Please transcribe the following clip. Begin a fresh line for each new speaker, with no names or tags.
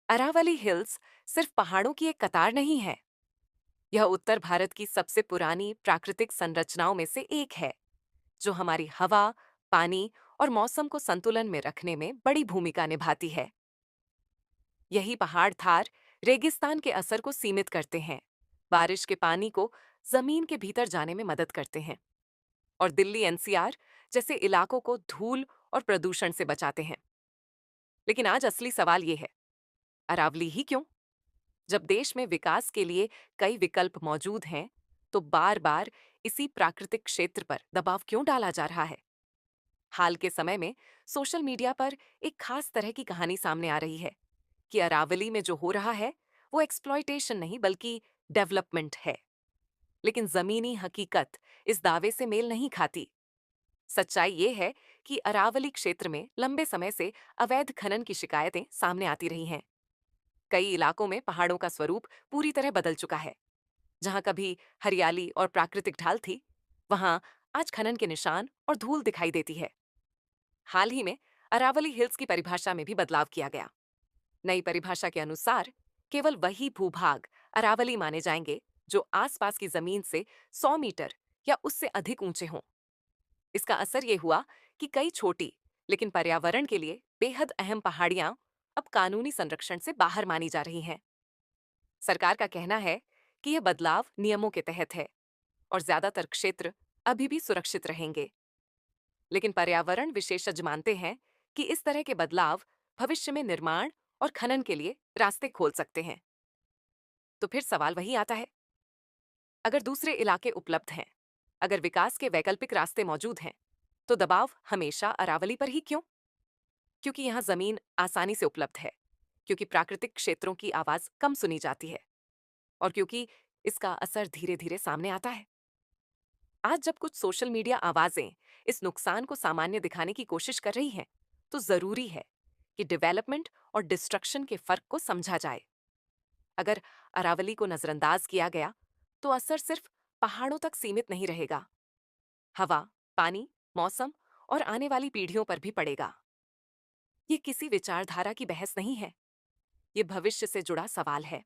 Aravalli hills सिर्फ पहाड़ों की एक कतार नहीं है। यह उत्तर भारत की सबसे पुरानी प्राकृतिक संरचनाओं में से एक है, जो हमारी हवा, पानी और मौसम को संतुलन में रखने में बड़ी भूमिका निभाती है। यही पहाड़ थार रेगिस्तान के असर को सीमित करते हैं, बारिश के पानी को जमीन के भीतर जाने में मदद करते हैं और दिल्ली एनसीआर जैसे इलाकों को धूल और प्रदूषण से बचाते हैं। लेकिन आज असली सवाल ये है, अरावली ही क्यों? जब देश में विकास के लिए कई विकल्प मौजूद हैं, तो बार बार इसी प्राकृतिक क्षेत्र पर दबाव क्यों डाला जा रहा है? हाल के समय में सोशल मीडिया पर एक खास तरह की कहानी सामने आ रही है कि अरावली में जो हो रहा है वो एक्सप्लॉयटेशन नहीं बल्कि डेवलपमेंट है। लेकिन जमीनी हकीकत इस दावे से मेल नहीं खाती। सच्चाई ये है कि अरावली क्षेत्र में लंबे समय से अवैध खनन की शिकायतें सामने आती रही हैं। कई इलाकों में पहाड़ों का स्वरूप पूरी तरह बदल चुका है। जहां कभी हरियाली और प्राकृतिक ढाल थी, वहां आज खनन के निशान और धूल दिखाई देती है। हाल ही में अरावली हिल्स की परिभाषा में भी बदलाव किया गया। नई परिभाषा के अनुसार केवल वही भूभाग अरावली माने जाएंगे जो आसपास की जमीन से 100 मीटर या उससे अधिक ऊंचे हों। इसका असर ये हुआ कि कई छोटी लेकिन पर्यावरण के लिए बेहद अहम पहाड़ियां अब कानूनी संरक्षण से बाहर मानी जा रही हैं। सरकार का कहना है कि यह बदलाव नियमों के तहत है और ज्यादातर क्षेत्र अभी भी सुरक्षित रहेंगे। लेकिन पर्यावरण विशेषज्ञ मानते हैं कि इस तरह के बदलाव भविष्य में निर्माण और खनन के लिए रास्ते खोल सकते हैं। तो फिर सवाल वही आता है, अगर दूसरे इलाके उपलब्ध हैं, अगर विकास के वैकल्पिक रास्ते मौजूद हैं, तो दबाव हमेशा अरावली पर ही क्यों? क्योंकि यहाँ जमीन आसानी से उपलब्ध है, क्योंकि प्राकृतिक क्षेत्रों की आवाज कम सुनी जाती है और क्योंकि इसका असर धीरे धीरे सामने आता है। आज जब कुछ सोशल मीडिया आवाजें इस नुकसान को सामान्य दिखाने की कोशिश कर रही हैं, तो जरूरी है कि डेवलपमेंट और डिस्ट्रक्शन के फर्क को समझा जाए। अगर अरावली को नजरअंदाज किया गया, तो असर सिर्फ पहाड़ों तक सीमित नहीं रहेगा। हवा, पानी, मौसम और आने वाली पीढ़ियों पर भी पड़ेगा। ये किसी विचारधारा की बहस नहीं है, ये भविष्य से जुड़ा सवाल है।